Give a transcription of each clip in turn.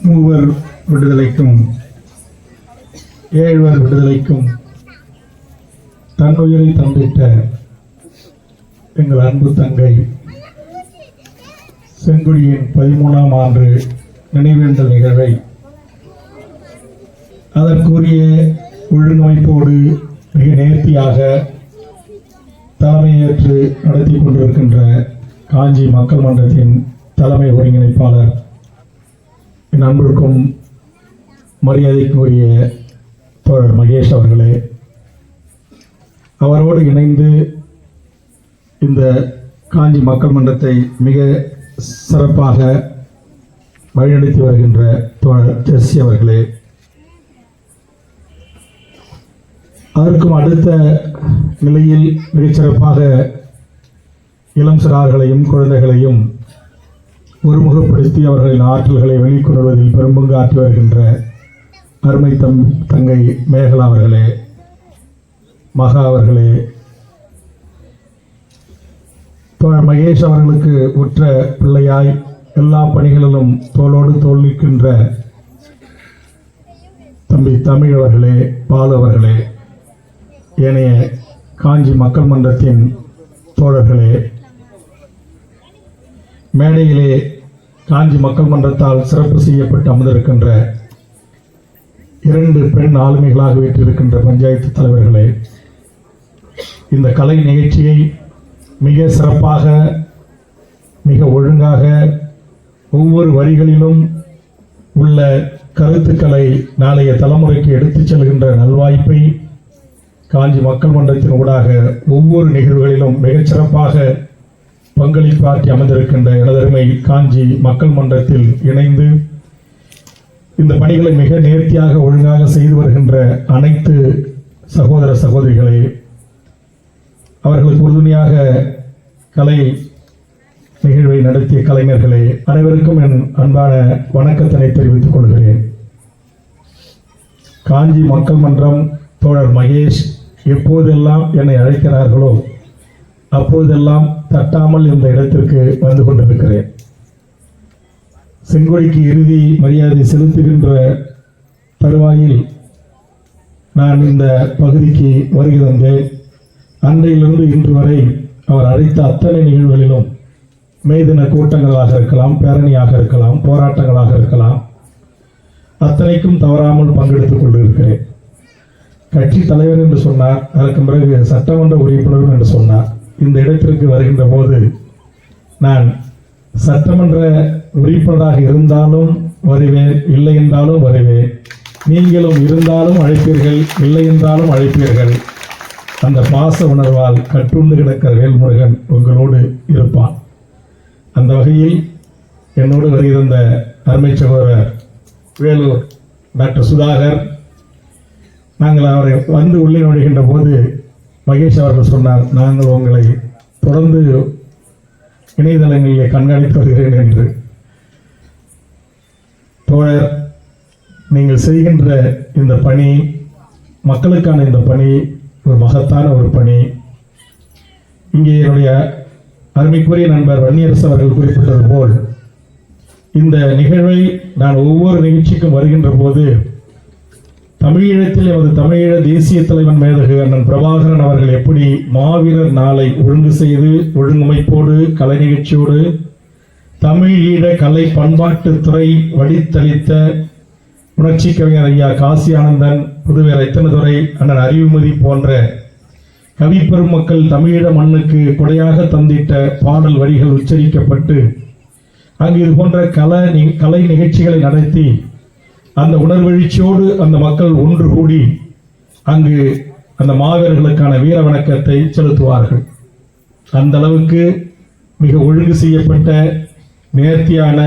மூவர் விடுதலைக்கும் ஏழ்வர் விடுதலைக்கும் தன்னுயிரை தந்திட்ட எங்கள் அன்பு தங்கை செங்கொடியின் 13ஆம் ஆண்டு நினைவேந்தல் நிகழ்வை அதற்குரிய ஒழுங்கமைப்போடு மிக நேர்த்தியாக தலைமையேற்று நடத்தி கொண்டிருக்கின்ற காஞ்சி மக்கள் மன்றத்தின் தலைமை ஒருங்கிணைப்பாளர் என் அன்பிற்கும் மரியாதைக்குரிய தோழர் மகேஷ் அவர்களே, அவரோடு இணைந்து இந்த காஞ்சி மக்கள் மன்றத்தை மிக சிறப்பாக வழிநடத்தி வருகின்ற தோழர் ஜெர்சி அவர்களே, அதற்கும் அடுத்த நிலையில் மிகச்சிறப்பாக இளம் சிறார்களையும் குழந்தைகளையும் ஒருமுகப்படுத்தி அவர்களின் ஆற்றல்களை வெளிக்கொணர்வதில் பெரும்பங்கு ஆற்றி வருகின்ற அருமை தங்கை மேகலா அவர்களே, மகா அவர்களே, தோழர் மகேஷ் அவர்களுக்கு உற்ற பிள்ளையாய் எல்லா பணிகளிலும் தோளோடு தோள் நிற்கின்ற தம்பி தமிழ் அவர்களே, பாலு அவர்களே, ஏனைய காஞ்சி மக்கள் மன்றத்தின் தோழர்களே, மேடையிலே காஞ்சி மக்கள் மன்றத்தால் சிறப்பு செய்யப்பட்டு அமர்ந்திருக்கின்ற 2 பெண் ஆளுமைகளாக வீற்றிருக்கின்ற பஞ்சாயத்து தலைவர்களே, இந்த கலை நிகழ்ச்சியை மிக சிறப்பாக மிக ஒழுங்காக ஒவ்வொரு வரிகளிலும் உள்ள கருத்துக்களை நாளைய தலைமுறைக்கு எடுத்துச் செல்கின்ற நல்வாய்ப்பை காஞ்சி மக்கள் மன்றத்தின் ஊடாக ஒவ்வொரு நிகழ்வுகளிலும் மிகச்சிறப்பாக பங்களிப்பாற்றி அமர்ந்திருக்கின்ற எனதருமை காஞ்சி மக்கள் மன்றத்தில் இணைந்து இந்த பணிகளை மிக நேர்த்தியாக ஒழுங்காக செய்து வருகின்ற அனைத்து சகோதர சகோதரிகளே, அவர்களுக்கு உறுதுணையாக கலை நிகழ்வை நடத்திய கலைஞர்களே, அனைவருக்கும் என் அன்பான வணக்கத்தினை தெரிவித்துக் கொள்கிறேன். காஞ்சி மக்கள் மன்றம் தோழர் மகேஷ் எப்போதெல்லாம் என்னை அழைக்கிறார்களோ அப்போதெல்லாம் தட்டாமல் இந்த இடத்திற்கு வந்து கொண்டிருக்கிறேன். செங்கொடிக்கு இறுதி மரியாதை செலுத்துகின்ற தருவாயில் நான் இந்த பகுதிக்கு வருகை தந்தேன். அன்றையிலிருந்து இன்று வரை அவர் அழைத்த அத்தனை நிகழ்வுகளிலும் மேதின கூட்டங்களாக இருக்கலாம், பேரணியாக இருக்கலாம், போராட்டங்களாக இருக்கலாம், அத்தனைக்கும் தவறாமல் பங்கெடுத்துக் கொண்டிருக்கிறேன். கட்சி தலைவர் என்று சொன்னார், அதற்கு பிறகு சட்டமன்ற உறுப்பினர் என்று சொன்னார். இந்த இடத்திற்கு வருகின்ற போது நான் சட்டமன்ற உறுப்பினராக இருந்தாலும் வருவேன், இல்லை என்றாலும் வருவேன், நீங்களும் இருந்தாலும் அழைப்பீர்கள், இல்லை என்றாலும் அழைப்பீர்கள். அந்த பாச உணர்வால் கட்டுண்டு கிடக்கிற வேல்முருகன் உங்களோடு இருப்பான். அந்த வகையில் என்னோடு வருகிற அருமை சகோதரர் வேலூர் டாக்டர் சுதாகர், நாங்கள் அவரை வந்து உள்ளே நுழைகின்ற போது மகேஷ் அவர்கள் சொன்னார், நாங்கள் உங்களை தொடர்ந்து இணையதளங்களிலே கண்காணித்து வருகிறேன் என்று. தோழர், நீங்கள் செய்கின்ற இந்த பணி, மக்களுக்கான இந்த பணி ஒரு மகத்தான ஒரு பணி. இங்கே என்னுடைய அருமைக்குரிய நண்பர் வன்னியரசு அவர்கள் குறிப்பிட்டது போல் இந்த நிகழ்வை நான் ஒவ்வொரு நிகழ்ச்சிக்கும் வருகின்ற போது தமிழீழத்தில் எமது தமிழீழ தேசிய தலைவன் மேதகு அண்ணன் பிரபாகரன் அவர்கள் எப்படி மாவீரர் நாளை ஒழுங்கு செய்து ஒழுங்கமைப்போடு கலை நிகழ்ச்சியோடு தமிழீழ கலை பண்பாட்டுத்துறை வடித்தளித்த உணர்ச்சி கவிஞர் ஐயா காசி ஆனந்தன், புதுவை ரத்தினதுரை, அண்ணன் அறிவுமதி போன்ற கவி பெருமக்கள் தமிழீழ மண்ணுக்கு கொடையாக தந்திட்ட பாடல் வரிகள் உச்சரிக்கப்பட்டு அங்கு இது போன்ற கலை நிகழ்ச்சிகளை நடத்தி அந்த உணர்வெழுச்சியோடு அந்த மக்கள் ஒன்று கூடி அங்கு அந்த மாவீரர்களுக்கான வீர வணக்கத்தை செலுத்துவார்கள். அந்த அளவுக்கு மிக ஒழுங்கு செய்யப்பட்ட நேர்த்தியான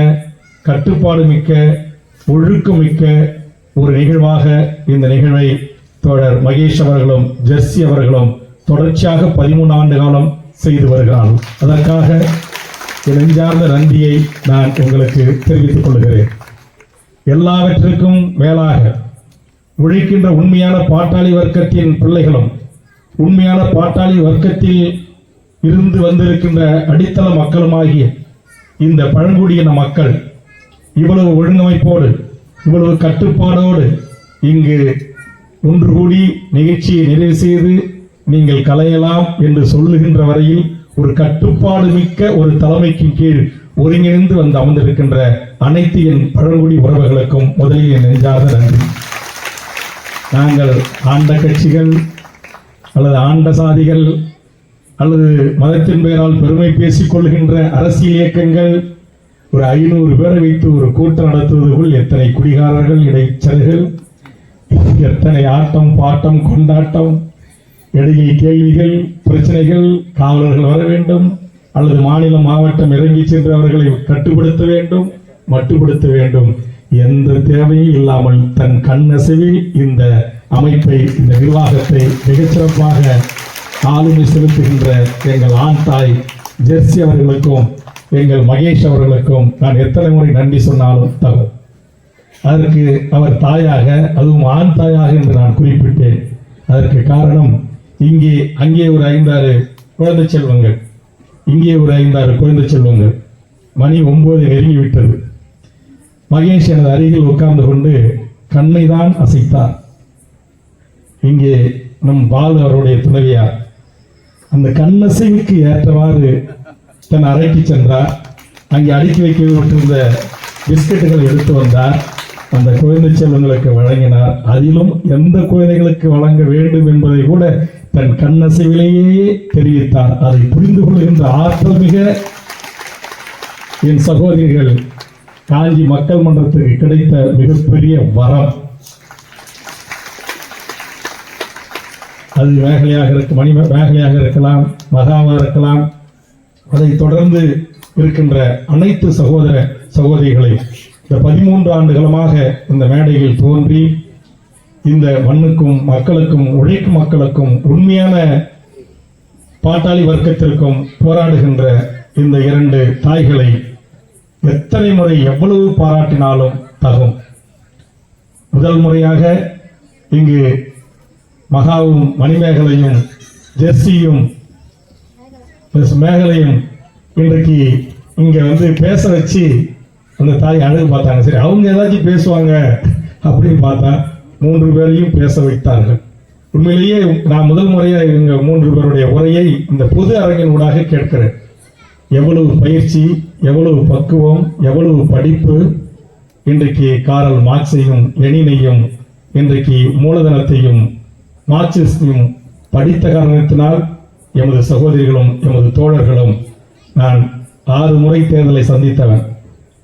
கட்டுப்பாடு மிக்க ஒழுக்கமிக்க ஒரு நிகழ்வாக இந்த நிகழ்வை தோழர் மகேஷ் அவர்களும் ஜெர்சி அவர்களும் தொடர்ச்சியாக 13 ஆண்டு காலம் செய்து வருகிறார்கள். அதற்காக நெஞ்சார்ந்த நன்றியை நான் உங்களுக்கு தெரிவித்துக் கொள்கிறேன். எல்லாவற்றிற்கும் மேலாக உழைக்கின்ற உண்மையான பாட்டாளி வர்க்கத்தின் பிள்ளைகளும் உண்மையான பாட்டாளி வர்க்கத்தில் இருந்து வந்திருக்கின்ற அடித்தள மக்களுமாகிய இந்த பழங்குடியின மக்கள் இவ்வளவு ஒழுங்கமைப்போடு இவ்வளவு கட்டுப்பாடோடு இங்கு ஒன்று கூடி நிகழ்ச்சியை நிறைவு செய்து நீங்கள் கலையலாம் என்று சொல்லுகின்ற வரையில் ஒரு கட்டுப்பாடு மிக்க ஒரு தலைமைக்கு கீழ் ஒருங்கிணைந்து வந்து அமர்ந்திருக்கின்ற அனைத்து என் பழங்குடி உறவுகளுக்கும் முதலில் என் நெஞ்சார்ந்த நன்றி. நாங்கள் ஆண்ட கட்சிகள் அல்லது ஆண்ட சாதிகள் அல்லது மதத்தின் பெயரால் பெருமை பேசிக் கொள்கின்ற அரசியல் இயக்கங்கள் ஒரு 500 பேரை வைத்து ஒரு கூட்டம் நடத்துவதற்குள் எத்தனை குடிகாரர்கள், இடைச்சல்கள், எத்தனை ஆட்டம் பாட்டம் கொண்டாட்டம், இடையே கேள்விகள், பிரச்சனைகள், காவலர்கள் வர வேண்டும் அல்லது மாநிலம் மாவட்டம் இறங்கி சென்று அவர்களை கட்டுப்படுத்த வேண்டும், மட்டுப்படுத்த வேண்டும். எந்த தேவையும் இல்லாமல் தன் கண்ணசைவில் இந்த அமைப்பை, இந்த நிர்வாகத்தை மிகச்சிறப்பாக ஆளுமை செலுத்துகின்ற எங்கள் ஆண் தாய் ஜெர்சி அவர்களுக்கும் எங்கள் மகேஷ் அவர்களுக்கும் நான் எத்தனை முறை நன்றி சொன்னாலும் தகும். அதற்கு அவர் தாயாக, அதுவும் ஆண் தாயாக என்று நான் குறிப்பிட்டேன். அதற்கு காரணம் அங்கே ஒரு 5-6 குழந்தை செல்வங்கள், இங்கே ஒரு 5-6 குழந்தை செல்வங்கள். மணி 9 நெருங்கிவிட்டது. மகேஷ் எனது அருகில் உட்கார்ந்து கொண்டு கண்ணை தான் அசைத்தார். இங்கே நம் பாலு அவருடைய துணைவியார் அந்த கண்ணசைவுக்கு ஏற்றவாறு தன் அறைக்கு சென்றார். அங்கே அடுக்கி வைக்கப்பட்டிருந்த பிஸ்கட்டுகளை எடுத்து வந்தார். அந்த குழந்தை செல்வங்களுக்கு வழங்கினார். அதிலும் எந்த குழந்தைகளுக்கு வழங்க வேண்டும் என்பதை கூட தன் கண்ணசைவிலேயே தெரிவித்தார். அதை புரிந்து கொள்கின்ற ஆற்றல் மிக என் சகோதரிகள் காஞ்சி மக்கள் மன்றத்துக்கு கிடைத்த மிகப்பெரிய வரம். அது மேகலையாக மேகலையாக இருக்கலாம், மகாவாக இருக்கலாம். அதை தொடர்ந்து இருக்கின்ற அனைத்து சகோதர சகோதரிகளை இந்த 13 ஆண்டுகளமாக இந்த மேடையில் தோன்றி இந்த மண்ணுக்கும் மக்களுக்கும் உழைக்கும் மக்களுக்கும் உண்மையான பாட்டாளி வர்க்கத்திற்கும் போராடுகின்ற இந்த 2 தாய்களை எத்தனை முறை எவ்வளவு பாராட்டினாலும் தகும். முதல் முறையாக இங்கு மகாவும் மணிமேகலையும் ஜெர்சியும் மேகலையும் இன்றைக்கு இங்க வந்து பேச வச்சு அந்த தாய் அழகு பார்த்தாங்க. சரி, அவங்க ஏதாச்சும் பேசுவாங்க அப்படின்னு பார்த்தா 3 பேரையும் பேச வைத்தார்கள். உண்மையிலேயே நான் முதல் முறையாக இவங்க 3 பேருடைய உரையை இந்த பொது அரங்கின் ஊடாக கேட்கிறேன். எவ்வளவு பயிற்சி, எவ்வளவு பக்குவம், எவ்வளவு படிப்பு. இன்றைக்கு காரல் மார்க்ஸையும் லெனினையும் இன்றைக்கு மூலதனத்தையும் மார்க்சிஸ்டையும் படித்த காரணத்தினால் எமது சகோதரிகளும் எமது தோழர்களும், நான் 6 முறை தேர்தலை சந்தித்தவன்,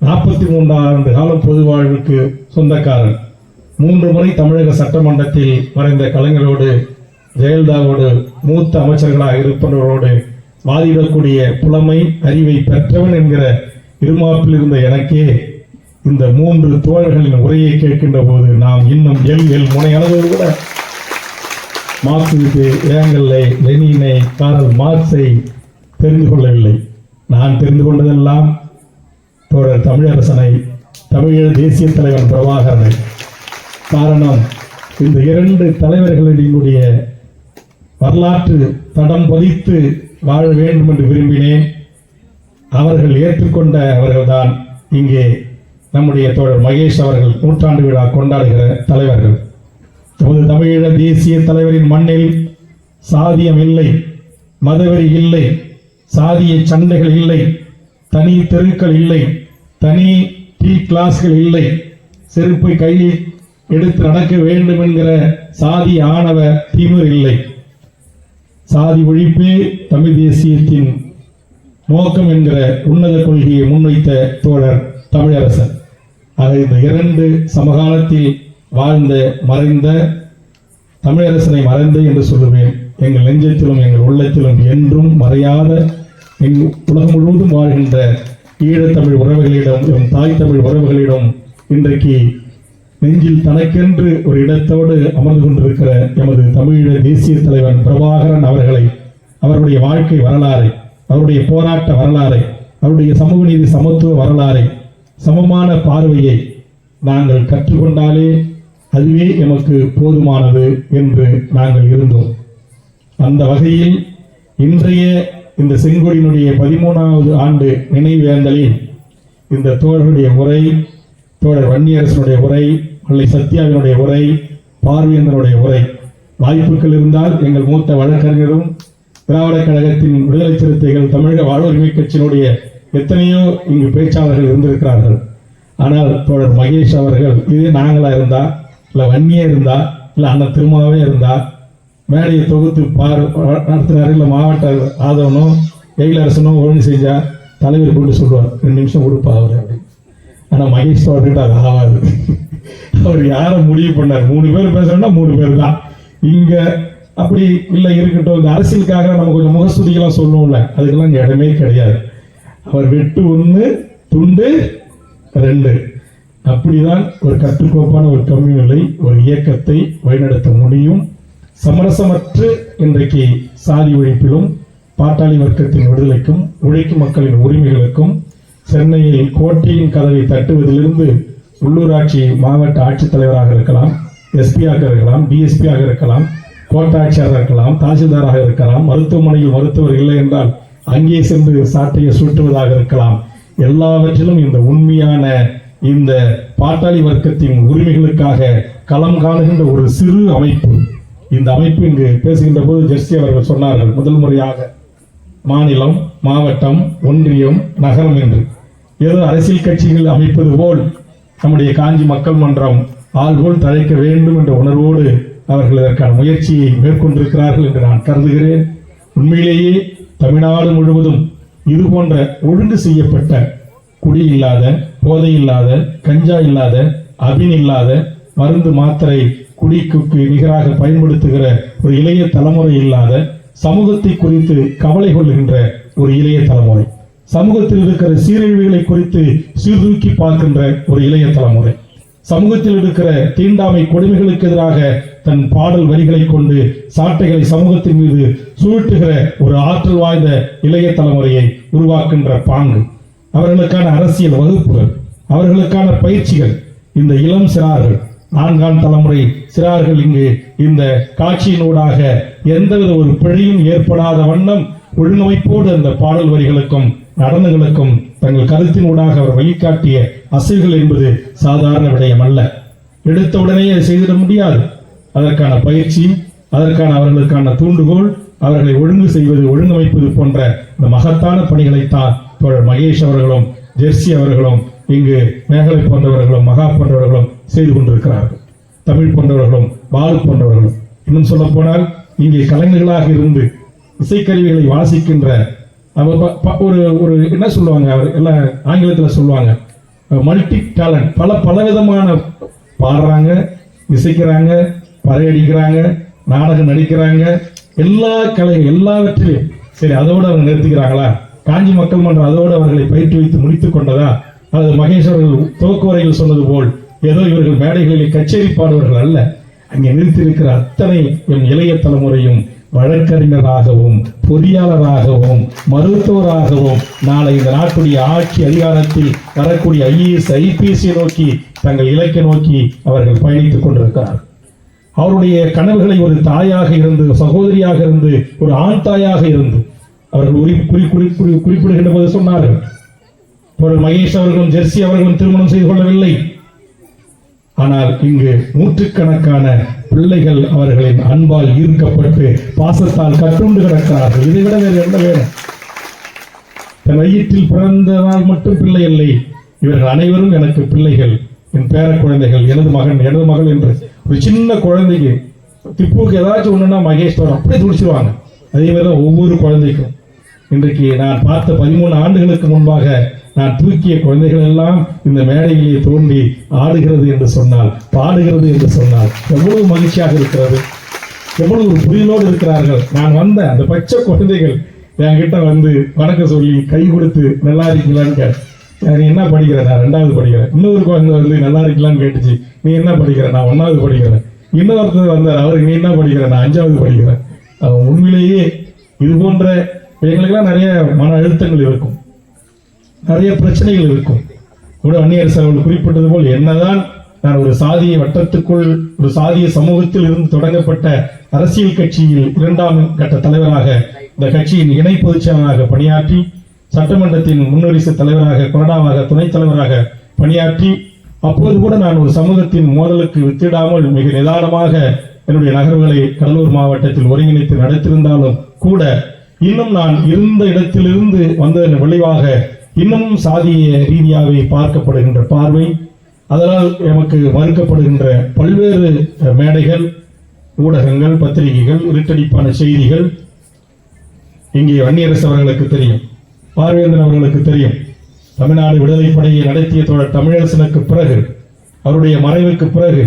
43 ஆண்டு காலம் பொது வாழ்வுக்கு சொந்தக்காரன், 3 முறை தமிழக சட்டமன்றத்தில் மறைந்த கலைஞரோடு, ஜெயலலிதாவோடு, மூத்த அமைச்சர்களாக இருப்பவர்களோடு வாதிடக்கூடிய புலமை அறிவை பெற்றவன் என்கிற இருமாப்பில் இருந்த எனக்கே இந்த 3 தோழர்களின் உரையை கேட்கின்ற போது நாம் இன்னும் எல் முனை அளவு கூட மார்க்சிற்கு, ஏங்கல்லை, லெனினை, காரல் மார்க்ஸை தெரிந்து கொள்ளவில்லை. நான் தெரிந்து கொண்டதெல்லாம் தோழர் தமிழரசனை, தமிழீழ தேசிய தலைவன் பிரபாகரனை. காரணம், இந்த 2 தலைவர்களினுடைய வரலாற்று தடம் பதித்து வாழ வேண்டும் என்று விரும்பினேன். அவர்கள் ஏற்றுக்கொண்ட அவர்கள்தான் இங்கே நம்முடைய தோழர் மகேஷ் அவர்கள் 100ஆண்டு விழா கொண்டாடுகிற தலைவர்கள். நமது தமிழீழ தேசிய தலைவரின் மண்ணில் சாதியம் இல்லை, மதவெறி இல்லை, சாதிய சண்டைகள் இல்லை, தனி தெருக்கள் இல்லை, தனி டீ கிளாஸ்கள் இல்லை, செருப்பை கையில் எடுத்து நடக்க வேண்டும் என்கிற சாதி ஆணவ திமிர் இல்லை. சாதி ஒழிப்பே தமிழ் தேசியத்தின் நோக்கம் என்கிற உன்னத கொள்கையை முன்வைத்த தோழர் தமிழரசன். ஆக இந்த 2 சமகாலத்தில் வாழ்ந்த மறைந்த தமிழரசனை மறைந்த என்று சொல்லுவேன். எங்கள் நெஞ்சத்திலும் எங்கள் உள்ளத்திலும் என்றும் மறையாத உலகம் முழுவதும் வாழ்கின்ற ஈழத்தமிழ் உறவுகளிடம், தாய் தமிழ் உறவுகளிடம் இன்றைக்கு நெஞ்சில் தனக்கென்று ஒரு இடத்தோடு அமர்ந்து கொண்டிருக்கிற எமது தமிழீழ தேசிய தலைவன் பிரபாகரன் அவர்களை, அவருடைய வாழ்க்கை வரலாறை, அவருடைய போராட்ட வரலாறை, அவருடைய சமூக நீதி சமத்துவ வரலாறை, சமமான பார்வையை நாங்கள் கற்றுக்கொண்டாலே அதுவே எமக்கு போதுமானது என்று நாங்கள் இருந்தோம். அந்த வகையில் இன்றைய இந்த செங்கொடியினுடைய 13வது ஆண்டு நினைவேந்தலில் இந்த தோழருடைய உரை தோழர் வன்னியரசனுடைய உரை, வள்ளி சத்யாவினுடைய உரை, பார்வேந்தனுடைய உரை. வாய்ப்புகள் இருந்தால் எங்கள் மூத்த வழக்கறிஞரும் திராவிட கழகத்தின் விடுதலை சிறுத்தைகள் தமிழக வாழ்வுரிமை கட்சியினுடைய எத்தனையோ இங்கு பேச்சாளர்கள் இருந்திருக்கிறார்கள். ஆனால் தோழர் மகேஷ் அவர்கள், இது நாங்களா இருந்தா, இல்லை வன்னியே இருந்தா, இல்லை அண்ணன் திருமாவே இருந்தா, மேடையை தொகுத்து நடத்தினார், இல்லை மாவட்ட ஆதவனோ எயிலரசனோ ஒழுங்கு செஞ்சா தலைவர் கொண்டு சொல்லுவார், 2 நிமிஷம் கொடுப்பா அவர் அப்படின்னு. ஆனால் மகேஷ் அவர்கிட்ட அது ஆகாது. அவர் யாரை முடிவு பண்ணார்? 3 பேர் பேசுறோம்னா 3 பேர் தான். இங்க அப்படி இல்லை, இருக்கட்டும், இந்த அரசியலுக்காக நம்ம கொஞ்சம் முகஸ்துதிக்கெல்லாம் சொல்லுவோம்ல, அதுக்கெல்லாம் இங்கே இடமே கிடையாது. அவர் வெட்டு 1 துண்டு 2. அப்படிதான் ஒரு கட்டுக்கோப்பான ஒரு கம்யூனலை, ஒரு இயக்கத்தை வழிநடத்த முடியும். சமரசமற்று இன்றைக்கு சாதி ஒழிப்பிலும் பாட்டாளி வர்க்கத்தின் விடுதலைக்கும் உழைக்கும் மக்களின் உரிமைகளுக்கும் சென்னையில் கோட்டையின் கதவை தட்டுவதிலிருந்து உள்ளூராட்சி மாவட்ட ஆட்சித்தலைவராக இருக்கலாம், எஸ்பியாக இருக்கலாம், டிஎஸ்பியாக இருக்கலாம், கோட்டாட்சியராக இருக்கலாம், தாசில்தாராக இருக்கலாம், மருத்துவமனையில் மருத்துவர் இல்லை என்றால் அங்கே சென்று சாட்டையை சூட்டுவதாக இருக்கலாம். எல்லாவற்றிலும் இந்த உண்மையான இந்த பாட்டாளி வர்க்கத்தின் உரிமைகளுக்காக களம் காணுகின்ற ஒரு சிறு அமைப்பு. இந்த அமைப்பு இங்கு பேசுகின்ற போது ஜெர்சி அவர்கள் சொன்னார்கள், முதல் முறையாக மாநிலம், மாவட்டம், ஒன்றியம், நகரம் என்று ஏதோ அரசியல் கட்சிகள் அமைப்பது போல் நம்முடைய காஞ்சி மக்கள் மன்றம் ஆள்போல் தழைக்க வேண்டும் என்ற உணர்வோடு அவர்கள் இதற்கான முயற்சியை மேற்கொண்டிருக்கிறார்கள் என்று நான் கருதுகிறேன். உண்மையிலேயே தமிழ்நாடு முழுவதும் இது போன்ற ஒழுங்கு செய்யப்பட்ட, குடி இல்லாத, போதை இல்லாத, கஞ்சா இல்லாத, அபின் இல்லாத, மருந்து மாத்திரை குடிக்கு நிகராக பயன்படுத்துகிற ஒரு இளைய தலைமுறை இல்லாத, சமூகத்தை குறித்து கவலை கொள்கின்ற ஒரு இளைய தலைமுறை, சமூகத்தில் இருக்கிற சீரழிவுகளை குறித்து சீர்தூக்கி பார்க்கின்ற ஒரு இளைய தலைமுறை, சமூகத்தில் இருக்கிற தீண்டாமை கொடுமைகளுக்கு எதிராக தன் பாடல் வரிகளை கொண்டு சாட்டைகளை சமூகத்தின் மீது சுழட்டுகிற ஒரு ஆற்றல் வாய்ந்த இளைய தலைமுறையை உருவாக்கின்ற பாங்கு, அவர்களுக்கான அரசியல் வகுப்புகள், அவர்களுக்கான பயிற்சிகள், இந்த இளம் சிறார்கள், 4ஆம் தலைமுறை சிறார்கள் இங்கு இந்த காட்சியினூடாக எந்தவித ஒரு பிழையும் ஏற்படாத வண்ணம் ஒழுங்கமைப்போடு அந்த பாடல் வரிகளுக்கும் நடனங்களுக்கும் தங்கள் கருத்தினூடாக அவர் வழிகாட்டிய அசைவுகள் என்பது சாதாரண விடயம் அல்ல. எடுத்த உடனே செய்திட முடியாது. அதற்கான பயிற்சி, அதற்கான அவர்களுக்கான தூண்டுகோல், அவர்களை ஒழுங்கு செய்வது, ஒழுங்கமைப்பது போன்ற இந்த மகத்தான பணிகளைத்தான் தோழர் மகேஷ் அவர்களும் ஜெர்சி அவர்களும் இங்கு மேகலை போன்றவர்களும் மகா போன்றவர்களும் செய்து கொண்டிருக்கிறார்கள். தமிழ் போன்றவர்களும் பாலு போன்றவர்களும், இன்னும் சொல்ல போனால் இங்கே கலைஞர்களாக இருந்து இசைக்கருவிகளை வாசிக்கின்ற ஒரு ஒரு என்ன சொல்லுவாங்க, அவர் எல்லாம் ஆங்கிலத்தில் சொல்லுவாங்க, மல்டி டேலண்ட், பலவிதமான பாடுறாங்க, இசைக்கிறாங்க, பறையடிக்கிறாங்க, நாடகம் நடிக்கிறாங்க, எல்லா கலைகள் எல்லாவற்றிலும். சரி, அதோடு அவங்க நிறுத்திக்கிறாங்களா? காஞ்சி மக்கள் மன்றம் அதோடு அவர்களை பயிற்றுவித்து முடித்துக் கொண்டதா? அது மகேஷ் அவர்கள் துவக்குவரையில் சொன்னது போல் ஏதோ இவர்கள் மேடைகளில் கச்சேரி பாடுவர்கள் அல்ல. அங்கே நிறுத்தியிருக்கிற அத்தனை எம் இளைய தலைமுறையும் வழக்கறிஞராகவும், பொறியாளராகவும், மருத்துவராகவும் நாளை இந்த நாட்டுடைய ஆட்சி அதிகாரத்தில் வரக்கூடிய IAS, IPS நோக்கி தங்கள் இலக்கை நோக்கி அவர்கள் பயணித்துக் கொண்டிருக்கிறார். அவருடைய கனவுகளை ஒரு தாயாக இருந்து, சகோதரியாக இருந்து, ஒரு ஆண் தாயாக இருந்து அவர்கள் குறிப்பிடுகின்ற போது சொன்னார்கள், மகேஷ் அவர்களும் ஜெர்சி அவர்களும் திருமணம் செய்து கொள்ளவில்லை. ஆனால் இங்கு நூற்றுக்கணக்கான பிள்ளைகள் அவர்களின் அன்பால் ஈர்க்கப்பட்டு பாசத்தால் கட்டுண்டு கிடக்கிறார்கள். இதை விட வேறு என்ன வேணும்? தன் வயிற்றில் பிறந்ததால் மட்டும் பிள்ளை இல்லை, இவர்கள் அனைவரும் எனக்கு பிள்ளைகள், என் பேர குழந்தைகள், எனது மகன், எனது மகள் என்று ஒரு சின்ன குழந்தைக்கு திப்புக்கு ஏதாச்சும் ஒண்ணுன்னா மகேஷ் அப்படியே துடிச்சிருவாங்க. அதே மாதிரிதான் ஒவ்வொரு குழந்தைக்கும். இன்றைக்கு நான் பார்த்த 13 ஆண்டுகளுக்கு முன்பாக நான் தூக்கிய குழந்தைகள் எல்லாம் இந்த மேடையிலே தோன்றி ஆடுகிறது என்று சொன்னால், பாடுகிறது என்று சொன்னால் எவ்வளவு மகிழ்ச்சியாக இருக்கிறது, எவ்வளவு ஒரு புரியலோடு இருக்கிறார்கள். நான் வந்த அந்த பச்சை குழந்தைகள் என்கிட்ட வந்து வணக்கம் சொல்லி கை கொடுத்து நல்லா இருக்கீங்களான்னு கேட்டேன். நீ என்ன படிக்கிற? நான் 2வது படிக்கிறேன். இன்னொரு குழந்தை வந்து நல்லா இருக்கலான்னு கேட்டுச்சு. நீ என்ன படிக்கிற? நான் 1வது படிக்கிறேன். இன்னொருத்தர் வந்தார், அவருக்கு நீ என்ன படிக்கிற? நான் 5வது படிக்கிறேன். உண்மையிலேயே இது போன்ற எங்களுக்கெல்லாம் நிறைய மன அழுத்தங்கள் இருக்கும், நிறைய பிரச்சனைகள் இருக்கும். கூட வன்னியரசு அவர்கள் குறிப்பிட்டது போல், என்னதான் நான் ஒரு சாதிய வட்டத்துக்குள், ஒரு சாதிய சமூகத்தில் இருந்து தொடங்கப்பட்ட அரசியல் கட்சியில் 2ஆம் கட்ட தலைவராக, இந்த கட்சியின் இணை பொதுச் செயலராக பணியாற்றி, சட்டமன்றத்தின் முன்னரிசு தலைவராக, கொறடாவாக, துணைத் தலைவராக பணியாற்றி, அப்போது கூட நான் ஒரு சமூகத்தின் மோதலுக்கு வித்திடாமல் மிக நிதானமாக என்னுடைய நகர்வுகளை கடலூர் மாவட்டத்தில் ஒருங்கிணைத்து நடத்தியிருந்தாலும் கூட இன்னும் நான் இருந்த இடத்திலிருந்து வந்ததன் விளைவாக இன்னமும் சாதிய ரீதியாகவே பார்க்கப்படுகின்ற பார்வை, அதனால் எமக்கு மறுக்கப்படுகின்ற பல்வேறு மேடைகள், ஊடகங்கள், பத்திரிகைகள், இருட்டடிப்பான செய்திகள். இங்கே வன்னியரசு அவர்களுக்கு தெரியும், பார்வேந்தன் அவர்களுக்கு தெரியும், தமிழ்நாடு விடுதலை படையை நடத்திய தோழர் தமிழரசனுக்கு பிறகு, அவருடைய மறைவுக்கு பிறகு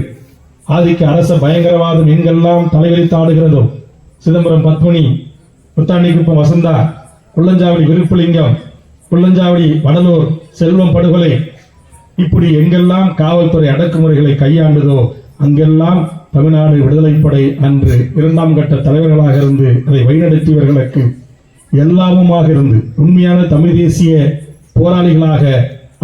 ஆதிக்க அரச பயங்கரவாதம் எங்கெல்லாம் தலைவிரித்தாடுகிறதோ, சிதம்பரம் பத்மினி, புத்தாண்டிக்குப்பம் வசந்தா, குள்ளஞ்சாவடி விருப்புலிங்கம், குள்ளஞ்சாவடி வடலூர் செல்வம் படுகொலை, இப்படி எங்கெல்லாம் காவல்துறை அடக்குமுறைகளை கையாண்டதோ அங்கெல்லாம் தமிழ்நாடு விடுதலை படை அன்று இரண்டாம் கட்ட தலைவர்களாக இருந்து அதை வழிநடத்தியவர்களுக்கு எல்லாமுமாக இருந்து உண்மையான தமிழ் தேசிய போராளிகளாக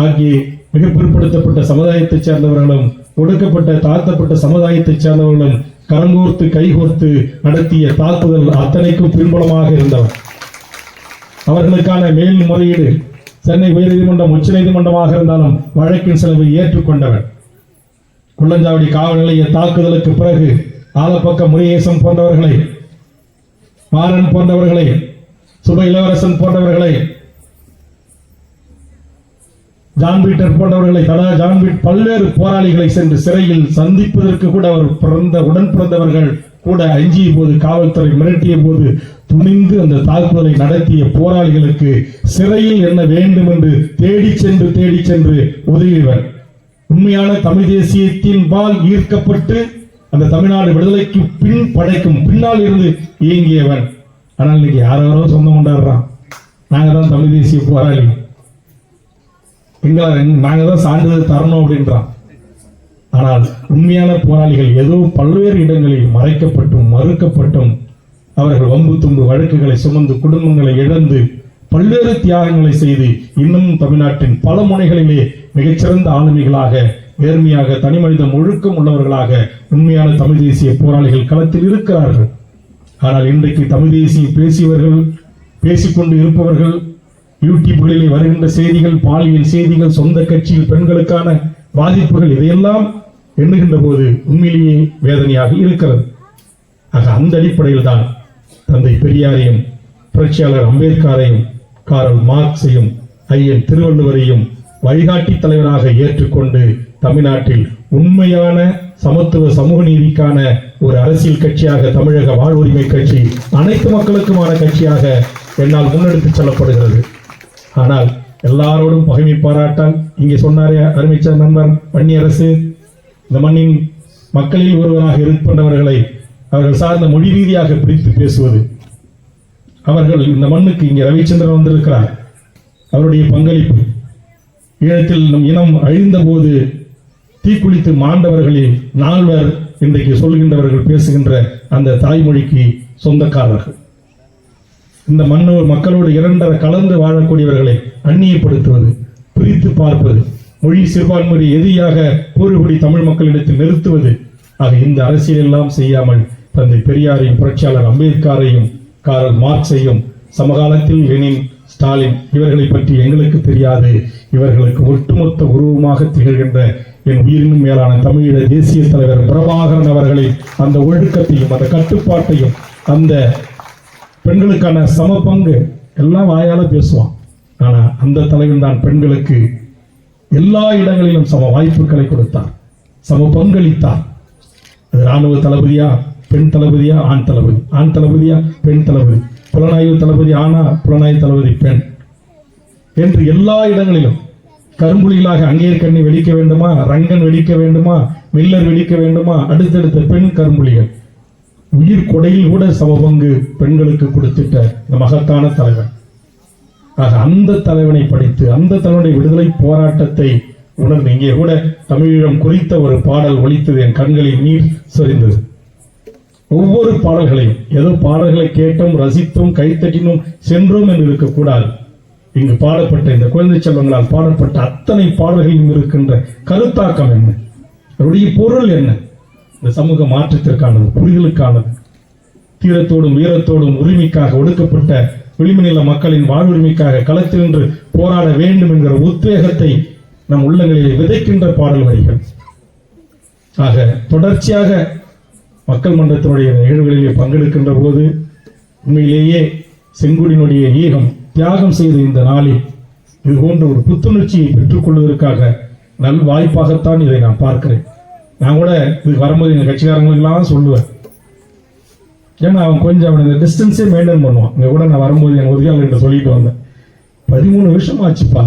ஆகிய மிக பிற்படுத்தப்பட்ட சமுதாயத்தைச் சேர்ந்தவர்களும் ஒடுக்கப்பட்ட தாழ்த்தப்பட்ட சமுதாயத்தைச் சேர்ந்தவர்களும் கரங்கோர்த்து கைகோர்த்து நடத்திய தாக்குதல் அத்தனைக்கும் பின்புலமாக இருந்தவர். அவர்களுக்கான மேல்முறையீடு சென்னை உயர்நீதிமன்றம், உச்ச நீதிமன்றமாக இருந்தாலும் வழக்கின் செலவை ஏற்றுக்கொண்டவர். குள்ளஞ்சாவடி காவல் நிலைய தாக்குதலுக்கு பிறகு ஆலப்பக்க முருகேசன் போன்றவர்களை, மாறன் போன்றவர்களை, சுப இளவரசன் போன்றவர்களை, ஜான் பீட்டர் போன்றவர்களை, தடா ஜான் பீட் பல்வேறு போராளிகளை சென்று சிறையில் சந்திப்பதற்கு கூட அவர் உடன் பிறந்தவர்கள் கூட அஞ்சிய போது, காவல்துறை மிரட்டிய போது துணிந்து அந்த தாக்குதலை நடத்திய போராளிகளுக்கு சிறையில் என்ன வேண்டும் என்று தேடி சென்று உதவியவர். உண்மையான தமிழ் தேசியத்தின் பால் ஈர்க்கப்பட்டு அந்த தமிழ்நாடு விடுதலைக்கு படைக்கும் பின்னால் இருந்து இயங்கியவன். ஆனால் இன்னைக்கு யாரோ சொந்தம் கொண்டாடுறான், நாங்க தான் தமிழ் தேசிய போராளி, நாங்க தான் சான்றிதழ் தரணும் அப்படின்றான். ஆனால் உண்மையான போராளிகள் ஏதோ பல்வேறு இடங்களில் மறைக்கப்பட்டும் மறுக்கப்பட்டும் அவர்கள் வம்பு தும்பு வழக்குகளை சுமந்து குடும்பங்களை இழந்து பல்வேறு தியாகங்களை செய்து இன்னும் தமிழ்நாட்டின் பல முனைகளிலே மிகச்சிறந்த ஆளுமைகளாக, நேர்மையாக, தனிமனித ஒழுக்கம் உள்ளவர்களாக உண்மையான தமிழ் தேசிய போராளிகள் களத்தில் இருக்கிறார்கள். ஆனால் இன்றைக்கு தமிழ் தேசிய பேசியவர்கள், பேசிக்கொண்டு இருப்பவர்கள், யூடியூப்களிலே வருகின்ற செய்திகள், பாலியல் செய்திகள், சொந்த கட்சியில் பெண்களுக்கான பாதிப்புகள், இதையெல்லாம் எண்ணுகின்ற போது உண்மையிலேயே வேதனையாக இருக்கிறது. ஆக அந்த அடிப்படையில் தான் தந்தை பெரியாரையும், புரட்சியாளர் அம்பேத்கரையும், காரல் மார்க்ஸையும், ஐயன் திருவள்ளுவரையும் வழிகாட்டி தலைவராக ஏற்றுக்கொண்டு தமிழ்நாட்டில் உண்மையான சமத்துவ சமூக நீதிக்கான ஒரு அரசியல் கட்சியாக தமிழக வாழ்வுரிமை கட்சி அனைத்து மக்களுக்குமான கட்சியாக என்னால் முன்னெடுத்து செல்லப்படுகிறது. ஆனால் எல்லாரோடும் பகைமை பாராட்டால், இங்கே சொன்னாரே அருமைச்சர் நண்பர் வன்னியரசு, இந்த மண்ணின் மக்களில் ஒருவராக இருக்கின்றவர்களை அவர்கள் சார்ந்த மொழி ரீதியாக பிரித்து பேசுவது, அவர்கள் இந்த மண்ணுக்கு இங்கே ரவிச்சந்திரன் வந்திருக்கிறார், அவருடைய பங்களிப்பு, ஈழத்தில் நம் இனம் அழிந்த போது தீக்குளித்து மாண்டவர்களில் 4 இன்றைக்கு சொல்கின்றவர்கள் பேசுகின்ற அந்த தாய்மொழிக்கு சொந்தக்காரர்கள். இந்த மன்னோர் மக்களோடு 2 கலந்து வாழக்கூடியவர்களை அந்நியப்படுத்துவது, பிரித்து பார்ப்பது, மொழி சிறுபான்மை எதிரியாக கூறுகுடி தமிழ் மக்களிடத்தில் நிறுத்துவது, ஆக இந்த அரசியல் எல்லாம் செய்யாமல் தந்தை பெரியாரையும், புரட்சியாளர் அம்பேத்கரையும், காரல் மார்க்ஸையும், சமகாலத்தில் லெனின், ஸ்டாலின் இவர்களை பற்றி எங்களுக்கு தெரியாது, இவர்களுக்கு ஒட்டுமொத்த உருவமாக திகழ்கின்ற என் உயிரினும் மேலான தமிழீழ தேசிய தலைவர் பிரபாகரன் அவர்களின் அந்த ஒழுக்கத்தையும், அந்த கட்டுப்பாட்டையும், அந்த பெண்களுக்கான சம பங்கு எல்லாம் வாயால பேசுவான். ஆனா அந்த தலைவன் தான் பெண்களுக்கு எல்லா இடங்களிலும் சம வாய்ப்புகளை கொடுத்தார், சம பங்களித்தார். அது ராணுவ தளபதியா, பெண் தளபதியா, ஆண் தளபதி, ஆண் தளபதியா, பெண் தளபதி, புலனாய்வு தளபதி ஆனா, புலனாய்வு தளபதி பெண் என்று எல்லா இடங்களிலும் கரும்புலிகளாக அங்கேற்கண்ணி வெடிக்க வேண்டுமா, ரங்கன் வெடிக்க வேண்டுமா, மில்லர் வெடிக்க வேண்டுமா, அடுத்தடுத்த பெண் கரும்புலிகள், உயிர் கொடையில் கூட சமபங்கு பெண்களுக்கு கொடுத்திட்ட இந்த மகத்தான தலைவன். ஆக அந்த தலைவனை படித்து, அந்த தலைவனுடைய விடுதலை போராட்டத்தை உணர்ந்து, இங்கே கூட தமிழீழம் குறித்த ஒரு பாடல் ஒலித்தது, என் கண்களில் நீர் சொரிந்தது. ஒவ்வொரு பாடல்களையும் ஏதோ பாடல்களை கேட்டோம், ரசித்தோம், கைத்தட்டினோம், சென்றோம் என்று இருக்கக்கூடாது. இங்கு பாடப்பட்ட இந்த குழந்தை செல்வங்களால் பாடப்பட்ட அத்தனை பாடல்களிலும் இருக்கின்ற கருத்தாக்கம் என்ன, அவருடைய பொருள் என்ன, இந்த சமூக மாற்றத்திற்கானது, புரிதலுக்கானது, தீரத்தோடும் வீரத்தோடும் உரிமைக்காக, ஒடுக்கப்பட்ட விளிம்புநில மக்களின் வாழ்வுரிமைக்காக களத்தில் நின்று போராட வேண்டும் என்கிற உத்வேகத்தை நம் உள்ளங்களில் விதைக்கின்ற பாடல் வரிகள். ஆக தொடர்ச்சியாக மக்கள் மன்றத்தினுடைய நிகழ்வுகளிலே பங்கெடுக்கின்ற போது உண்மையிலேயே செங்கோடியினுடைய ஈகம் தியாகம் செய்த இந்த நாளில் இது போன்ற ஒரு புத்துணர்ச்சியை பெற்றுக் கொள்வதற்காக நல் வாய்ப்பாகத்தான் இதை நான் பார்க்கிறேன். நான் கூட இதுக்கு வரும்போது எங்கள் கட்சிக்காரங்களுக்கெல்லாம் சொல்லுவேன். ஏன்னா அவன் கொஞ்சம் அவனுக்கு டிஸ்டன்ஸே மெயின்டைன் பண்ணுவான். இங்கே கூட நான் வரும்போது எங்கள் உதவியாளர்கிட்ட சொல்லிட்டு வந்தேன், 13 வருஷம் ஆச்சுப்பா,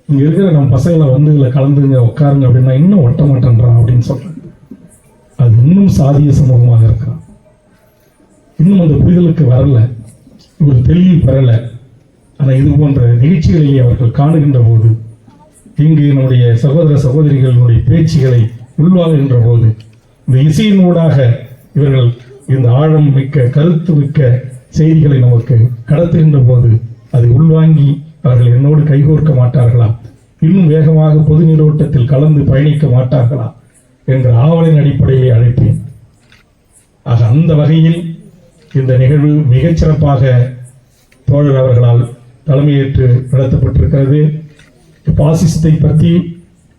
இங்கே இருக்கிற நம்ம பசங்களை வந்து இதில் கலந்துங்க உட்காருங்க அப்படின்னா இன்னும் ஒட்ட மாட்டேன்றான் அப்படின்னு சொல்கிறேன். அது இன்னும் சாதிய சமூகமாக இருக்கான். இன்னும் அந்த புரிதலுக்கு வரல, ஒரு தெளிவு பெறலை. ஆனால் இது போன்ற நிகழ்ச்சிகளை அவர்கள் காணுகின்ற போது, இங்கு நம்முடைய சகோதர சகோதரிகளுடைய பேச்சுகளை உள்வாங்குகின்ற போது, இந்த இசையினூடாக இவர்கள் இந்த ஆழம் மிக்க கருத்து மிக்க செய்திகளை நமக்கு கடத்துகின்ற போது அதை உள்வாங்கி அவர்கள் என்னோடு கைகோர்க்க மாட்டார்களா, இன்னும் வேகமாக பொது நீரோட்டத்தில் கலந்து பயணிக்க மாட்டார்களா என்ற ஆவலின் அடிப்படையை அழைப்பேன். ஆக அந்த வகையில் இந்த நிகழ்வு மிகச்சிறப்பாக தோழர் அவர்களால் தலைமையேற்று நடத்தப்பட்டிருக்கிறது. பாசிசத்தை பற்றி,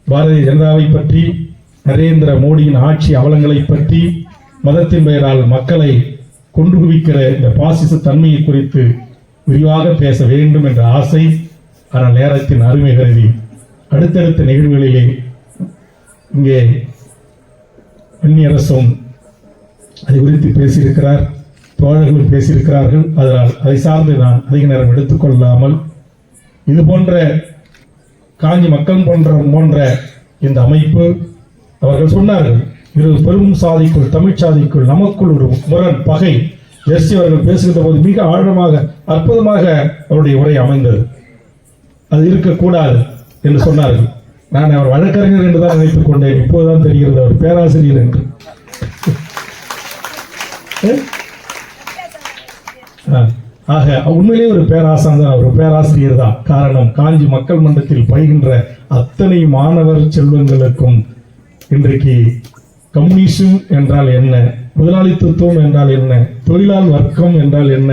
பாரதிய ஜனதாவை பற்றி, நரேந்திர மோடியின் ஆட்சி அவலங்களை பற்றி, மதத்தின் பெயரால் மக்களை கொண்டு குவிக்கிற இந்த பாசிச தன்மையை குறித்து விரிவாக பேச வேண்டும் என்ற ஆசை. ஆனால் நேரத்தின் அருமை கருதி அடுத்தடுத்த நிகழ்வுகளிலே இங்கே வன்னியரசும் அதை குறித்து பேசியிருக்கிறார், தோழர்களும் பேசியிருக்கிறார்கள். அதனால் அதை சார்ந்து நான் அதிக நேரம் எடுத்துக்கொள்ளாமல், இது போன்ற காஞ்சி மக்கள் போன்ற இந்த அமைப்பு, அவர்கள் சொன்னார்கள், இரு பெரும் சாதிக்குள், தமிழ் சாதிக்குள் நமக்குள் ஒரு முரண் பகை. ஜெர்சி அவர்கள் பேசுகின்ற போது மிக ஆழமாக அற்புதமாக அவருடைய உரை அமைந்தது. அது இருக்கக்கூடாது என்று சொன்னார்கள். நான் அவர் வழக்கறிஞர் என்று தான் நினைத்துக் கொண்டேன். இப்போதுதான் தெரிகிறது அவர் பேராசிரியர் என்று. ஆக உண்மையிலே ஒரு பேராசான் தான், ஒரு பேராசிரியர் தான். காரணம், காஞ்சி மக்கள் மன்றத்தில் பயிகின்ற அத்தனை மாணவர் செல்வங்களுக்கும் இன்றைக்கு கம்யூனிசம் என்றால் என்ன, முதலாளித்துவம் என்றால் என்ன, தொழிலாளர் வர்க்கம் என்றால் என்ன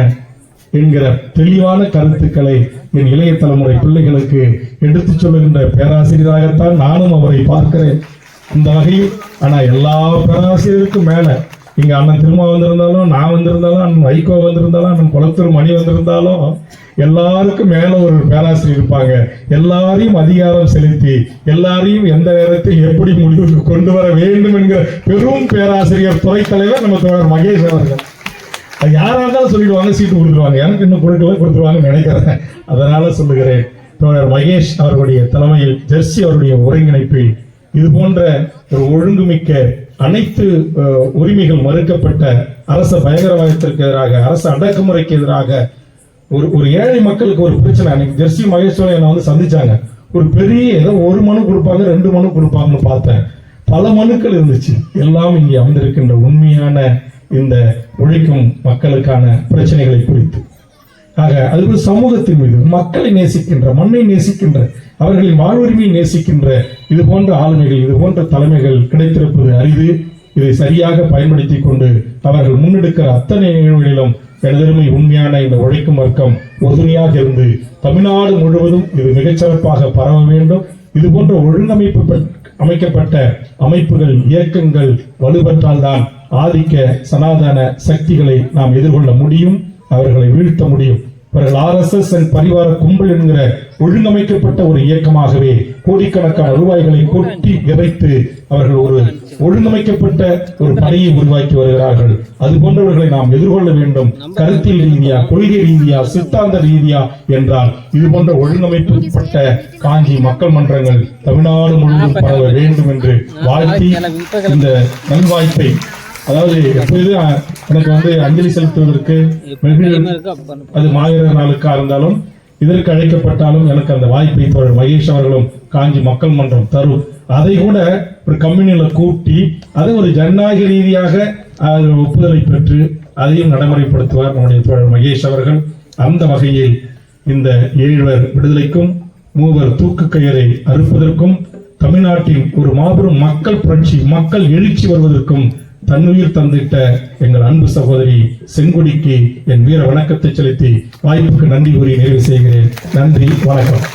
என்கிற தெளிவான கருத்துக்களை என் இளைய தலைமுறை பிள்ளைகளுக்கு எடுத்துச் சொல்லுகின்ற பேராசிரியராகத்தான் நானும் அவரை பார்க்கிறேன். இந்த வகையில் ஆனால் எல்லா பேராசிரியருக்கும் மேல இங்க அண்ணன் திருமா வந்திருந்தாலும், நான் வந்திருந்தாலும், அண்ணன் வைகோ வந்திருந்தாலும், அண்ணன் குளத்தூர் மணி வந்திருந்தாலும், எல்லாருக்கும் மேல ஒரு பேராசிரியர் இருப்பாங்க. எல்லாரையும் அதிகாரம் செலுத்தி எல்லாரையும் எந்த நேரத்தில் எப்படி முடிவுக்கு கொண்டு வர வேண்டும் என்கிற பெரும் பேராசிரியர் துறை தலைவர் நம்ம தோழர் மகேஷ் அவர்கள். அது யாராக இருந்தாலும் சொல்லிடுவாங்க, சீட்டு கொடுத்துருவாங்க. எனக்கு இன்னும் கொடுத்துருவாங்கன்னு நினைக்கிறேன். அதனால சொல்லுகிறேன், தோழர் மகேஷ் அவர்களுடைய தலைமையில் ஜெர்சி அவருடைய ஒருங்கிணைப்பில் இது போன்ற ஒரு ஒழுங்குமிக்க அனைத்து உரிமைகள் மறுக்கப்பட்ட அரச பயங்கரவாதத்திற்கு எதிராக, அரசு அடக்குமுறைக்கு எதிராக ஒரு ஏழை மக்களுக்கு ஒரு பிரச்சனை. அன்னைக்கு ஜெர்சி மகேஸ்வரன் என்னை வந்து சந்திச்சாங்க. ஒரு பெரிய ஏதோ ஒரு மனு கொடுப்பாங்க, 2 மனு கொடுப்பாங்கன்னு பார்த்தேன். பல மனுக்கள் இருந்துச்சு. எல்லாம் இங்கே வந்திருக்கின்ற உண்மையான இந்த உழைக்கும் மக்களுக்கான பிரச்சனைகளை குறித்து. ஆக அது சமூகத்தின் மீது மக்களை நேசிக்கின்ற, மண்ணை நேசிக்கின்ற, அவர்களின் வாழ்வுரிமையை நேசிக்கின்ற இது போன்ற ஆளுமைகள், இது போன்ற தலைமைகள் கிடைத்திருப்பது அரிது. இதை சரியாக பயன்படுத்திக் கொண்டு அவர்கள் முன்னெடுக்கிற அத்தனை நிகழ்வுகளிலும் எனதருமை உண்மையான இந்த உழைக்கும் வர்க்கம் உறுதுணையாக இருந்து தமிழ்நாடு முழுவதும் இது மிகச்சிறப்பாக பரவ வேண்டும். இது போன்ற ஒழுங்கமைப்பு அமைக்கப்பட்ட அமைப்புகள், இயக்கங்கள் வலுப்பெற்றால்தான் ஆதிக்க சனாதன சக்திகளை நாம் எதிர்கொள்ள முடியும், அவர்களை வீழ்த்த முடியும். அவர்கள் RSS பரிவார கும்பல் என்கிற ஒழுங்கமைக்கப்பட்ட ஒரு இயக்கமாகவே கோடிக்கணக்கான ரூபாய்களை கொட்டி இறைத்து அவர்கள் ஒரு ஒழுங்கமைக்கப்பட்ட ஒரு படையை உருவாக்கி வருகிறார்கள். அது போன்றவர்களை நாம் எதிர்கொள்ள வேண்டும். கருத்தியல் ரீதியா, கொள்கை ரீதியா, சித்தாந்த ரீதியா என்றால் இது போன்ற ஒழுங்கமைக்கப்பட்ட காஞ்சி மக்கள் மன்றங்கள் தமிழ்நாடு முழுவதும் பரவ வேண்டும் என்று வாழ்த்தி இந்த நல்வாய்ப்பை, அதாவது எப்போது எனக்கு வந்து அஞ்சலி செலுத்துவதற்கு அது மாவீரர் நாளுக்கா இருந்தாலும் இதற்கு அழைக்கப்பட்டாலும் எனக்கு அந்த வாய்ப்பை தோழர் மகேஷ் அவர்களும் காஞ்சி மக்கள் மன்றம் தரும். அதை கூட ஒரு கம்யூனில கூட்டி அதை ஒரு ஜனநாயக ரீதியாக ஒப்புதலை பெற்று அதையும் நடைமுறைப்படுத்துவார் நம்முடைய தோழர் மகேஷ் அவர்கள். அந்த வகையில் இந்த 7 விடுதலைக்கும் 3 தூக்கு கயிறை அறுப்பதற்கும் தமிழ்நாட்டின் ஒரு மாபெரும் மக்கள் புரட்சி, மக்கள் எழுச்சி வருவதற்கும் தன்னுயிர் தந்திட்ட எங்கள் அன்பு சகோதரி செங்கொடிக்கு என் வீர வணக்கத்தை செலுத்தி வாய்ப்புக்கு நன்றி கூறி நிறைவு செய்கிறேன். நன்றி, வணக்கம்.